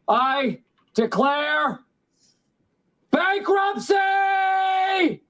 I declare bankruptcy!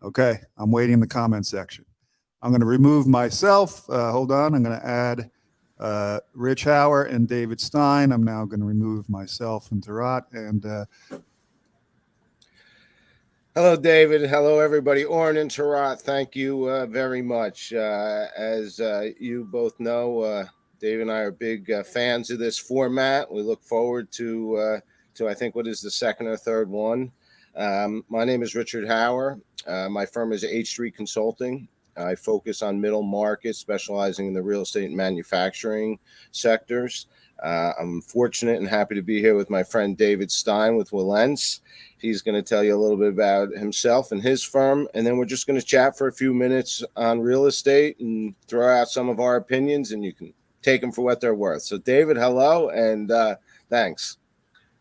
Okay, I'm waiting in the comment section. I'm going to remove myself. Hold on. I'm going to add Rich Hauer and David Stein. I'm now going to remove myself and Tarat. And hello, David. Hello, everybody. Oren and Tarat, thank you very much. As you both know, Dave and I are big fans of this format. We look forward to I think, what is the second or third one. My name is Richard Hauer. My firm is H3 Consulting. I focus on middle market, specializing in the real estate and manufacturing sectors. I'm fortunate and happy to be here with my friend David Stein with Wilentz. He's going to tell you a little bit about himself and his firm, and then we're just going to chat for a few minutes on real estate and throw out some of our opinions, and you can take them for what they're worth. So, David, hello, and thanks.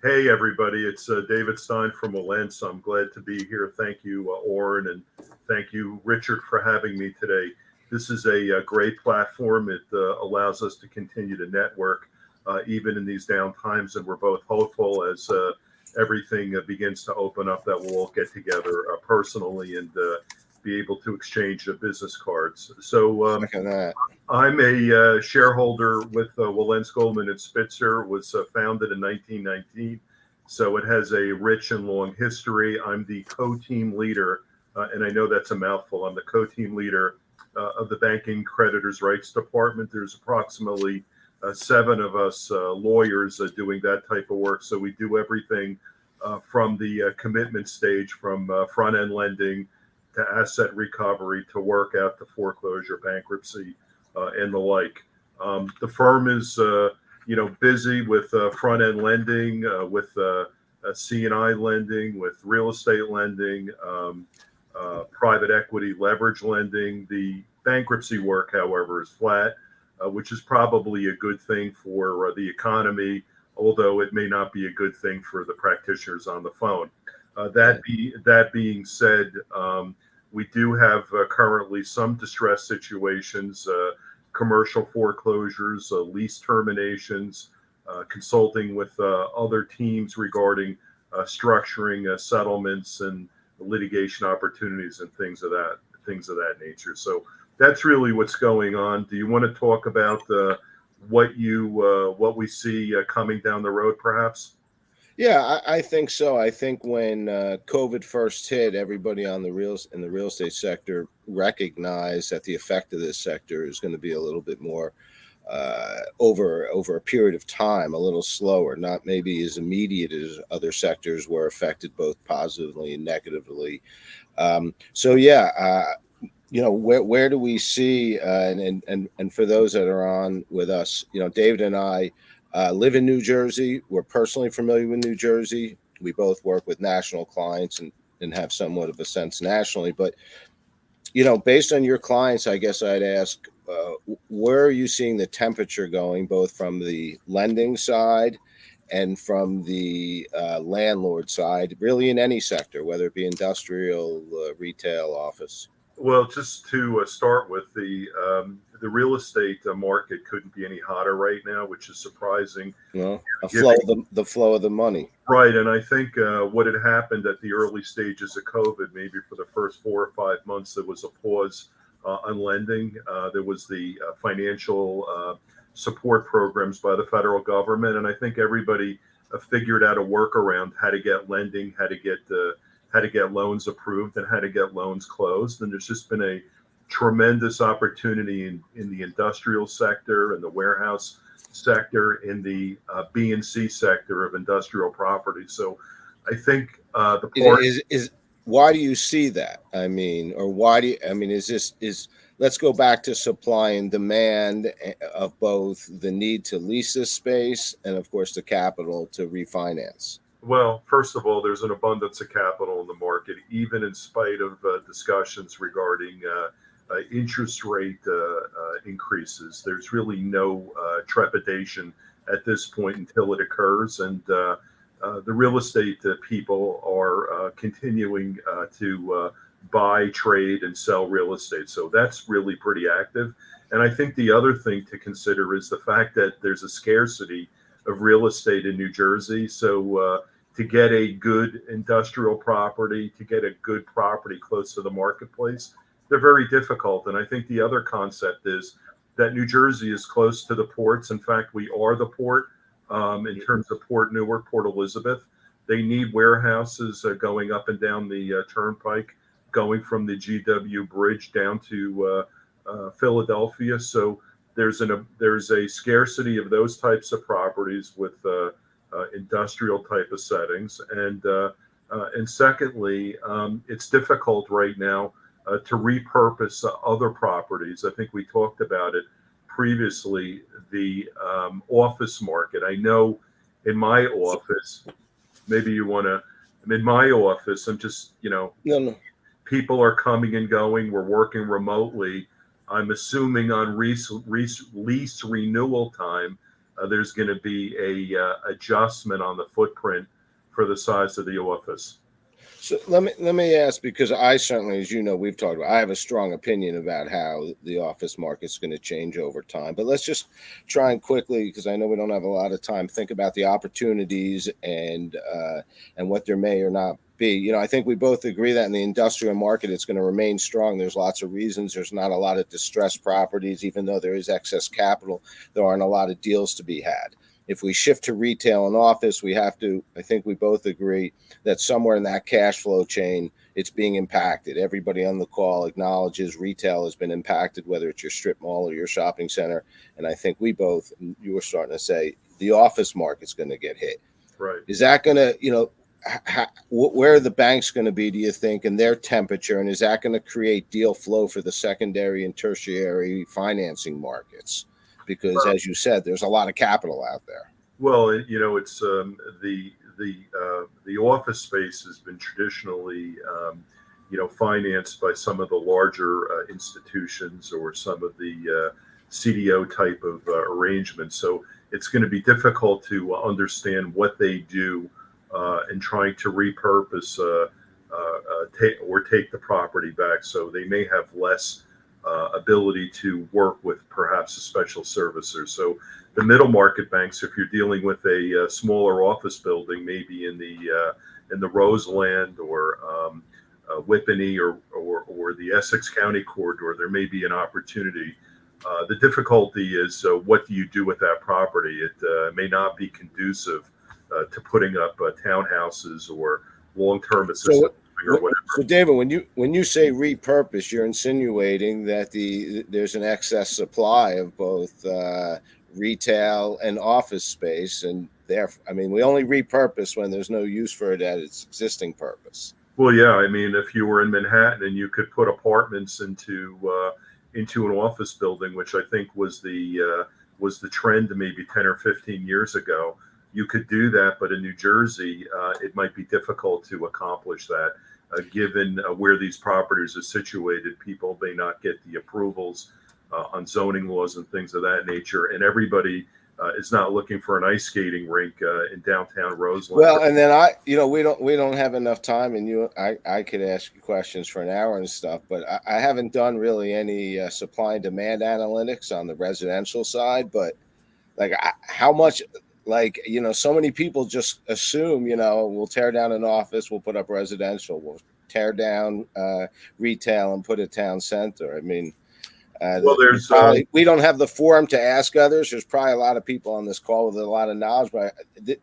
Hey, everybody. It's David Stein from Wilentz. I'm glad to be here. Thank you, Oren, and thank you, Richard, for having me today. This is a great platform. It allows us to continue to network even in these down times, and we're both hopeful as everything begins to open up that we'll all get together personally and be able to exchange business cards. So I'm a shareholder with Wilentz, Goldman and Spitzer. Was founded in 1919, so it has a rich and long history. I'm the co-team leader, and I know that's a mouthful. I'm the co-team leader of the Banking Creditors' Rights Department. There's approximately 7 of us lawyers doing that type of work. So we do everything from the commitment stage, from front-end lending to asset recovery to work out to foreclosure, bankruptcy, and the like. The firm is, busy with front-end lending, with C&I lending, with real estate lending, private equity leverage lending. The bankruptcy work, however, is flat, which is probably a good thing for the economy, although it may not be a good thing for the practitioners on the phone. That being said, we do have currently some distress situations, commercial foreclosures, lease terminations, consulting with other teams regarding structuring settlements and litigation opportunities and things of that nature. So that's really what's going on. Do you want to talk about what we see coming down the road, perhaps? Yeah, I think so. I think when COVID first hit, everybody in the real estate sector recognized that the effect of this sector is going to be a little bit more over a period of time, a little slower, not maybe as immediate as other sectors were affected both positively and negatively. Where do we see and for those that are on with us, David and I live in New Jersey. We're personally familiar with New Jersey. We both work with national clients and have somewhat of a sense nationally. But, based on your clients, I guess I'd ask, where are you seeing the temperature going, both from the lending side and from the landlord side, really in any sector, whether it be industrial, retail, office? Well, just to start with, the real estate market couldn't be any hotter right now, which is surprising. Well, the flow of the money. Right, and I think what had happened at the early stages of COVID, maybe for the first 4 or 5 months, there was a pause on lending. There was the financial support programs by the federal government, and I think everybody figured out a workaround how to get lending, how to get loans approved, and how to get loans closed. And there's just been a tremendous opportunity in the industrial sector and the warehouse sector, in the B and C sector of industrial property. So I think the part is why do you see that? Let's go back to supply and demand of both the need to lease this space and, of course, the capital to refinance. Well, first of all, there's an abundance of capital in the market, even in spite of discussions regarding interest rate increases. There's really no trepidation at this point until it occurs. And the real estate people are continuing to buy, trade, and sell real estate. So that's really pretty active. And I think the other thing to consider is the fact that there's a scarcity real estate in New Jersey. So to get a good industrial property, to get a good property close to the marketplace, they're very difficult. And I think the other concept is that New Jersey is close to the ports. In fact, we are the port in terms of Port Newark, Port Elizabeth. They need warehouses going up and down the turnpike, going from the GW Bridge down to Philadelphia. So there's a scarcity of those types of properties with industrial type of settings, and secondly, it's difficult right now to repurpose other properties. I think we talked about it previously. The office market. I know in my office, maybe you want to. In my office, I'm just No. people are coming and going. We're working remotely. I'm assuming on lease renewal time, there's going to be a adjustment on the footprint for the size of the office. So let me ask, because I certainly, as you know, we've talked about, I have a strong opinion about how the office market's going to change over time. But let's just try and quickly, because I know we don't have a lot of time, think about the opportunities and what there may or not be. I think we both agree that in the industrial market, it's going to remain strong. There's lots of reasons. There's not a lot of distressed properties, even though there is excess capital. There aren't a lot of deals to be had. If we shift to retail and office, we have to, I think we both agree that somewhere in that cash flow chain, it's being impacted. Everybody on the call acknowledges retail has been impacted, whether it's your strip mall or your shopping center. And I think we both, you were starting to say, the office market's going to get hit. Right. Is that going to, where are the banks going to be, do you think, in their temperature? And is that going to create deal flow for the secondary and tertiary financing markets? Because, as you said, there's a lot of capital out there. Well, it's the office space has been traditionally, financed by some of the larger institutions or some of the CDO type of arrangements. So it's going to be difficult to understand what they do in trying to repurpose take the property back. So they may have less ability to work with perhaps a special servicer. So the middle market banks, if you're dealing with a smaller office building, maybe in the Roseland or Whippany or the Essex County corridor, there may be an opportunity. The difficulty is what do you do with that property? It may not be conducive to putting up townhouses or long-term assistance or whatever. So, David, when you say repurpose, you're insinuating that there's an excess supply of both retail and office space, and we only repurpose when there's no use for it at its existing purpose. Well, yeah, if you were in Manhattan and you could put apartments into an office building, which I think was the trend maybe 10 or 15 years ago, you could do that. But in New Jersey, it might be difficult to accomplish that. Given where these properties are situated, people may not get the approvals on zoning laws and things of that nature. And everybody is not looking for an ice skating rink in downtown Roseland. Well, and then we don't have enough time, and I could ask you questions for an hour and stuff, but I haven't done really any supply and demand analytics on the residential side. But how much? So many people just assume, we'll tear down an office, we'll put up residential, we'll tear down retail and put a town center. Well, we don't have the forum to ask others. There's probably a lot of people on this call with a lot of knowledge, but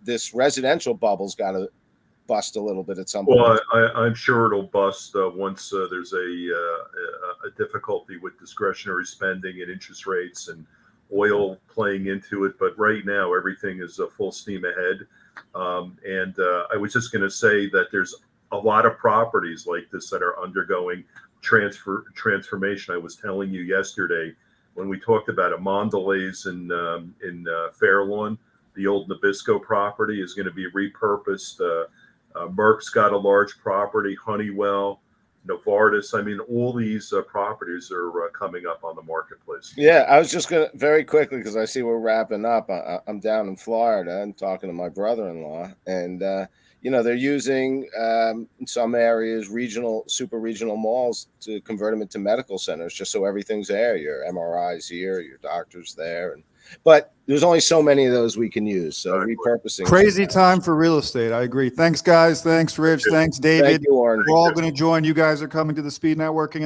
this residential bubble's got to bust a little bit at some point. Well, I'm sure it'll bust once there's a difficulty with discretionary spending and interest rates and oil playing into it. But right now, everything is full steam ahead. And I was just going to say that there's a lot of properties like this that are undergoing transformation. I was telling you yesterday when we talked about it, Mondelez in Fairlawn, the old Nabisco property is going to be repurposed. Merck's got a large property, Honeywell, Novartis. All these properties are coming up on the marketplace. Yeah, I was just going to very quickly, because I see we're wrapping up. I'm down in Florida and talking to my brother-in-law, and they're using in some areas super regional malls to convert them into medical centers, just so everything's there. Your MRI's here, your doctor's there, and but there's only so many of those we can use. So Exactly. repurposing. Crazy time for real estate. I agree. Thanks, guys. Thanks, Rich. Thanks, David. Thank you, Warren. We're all going to join. You guys are coming to the speed networking.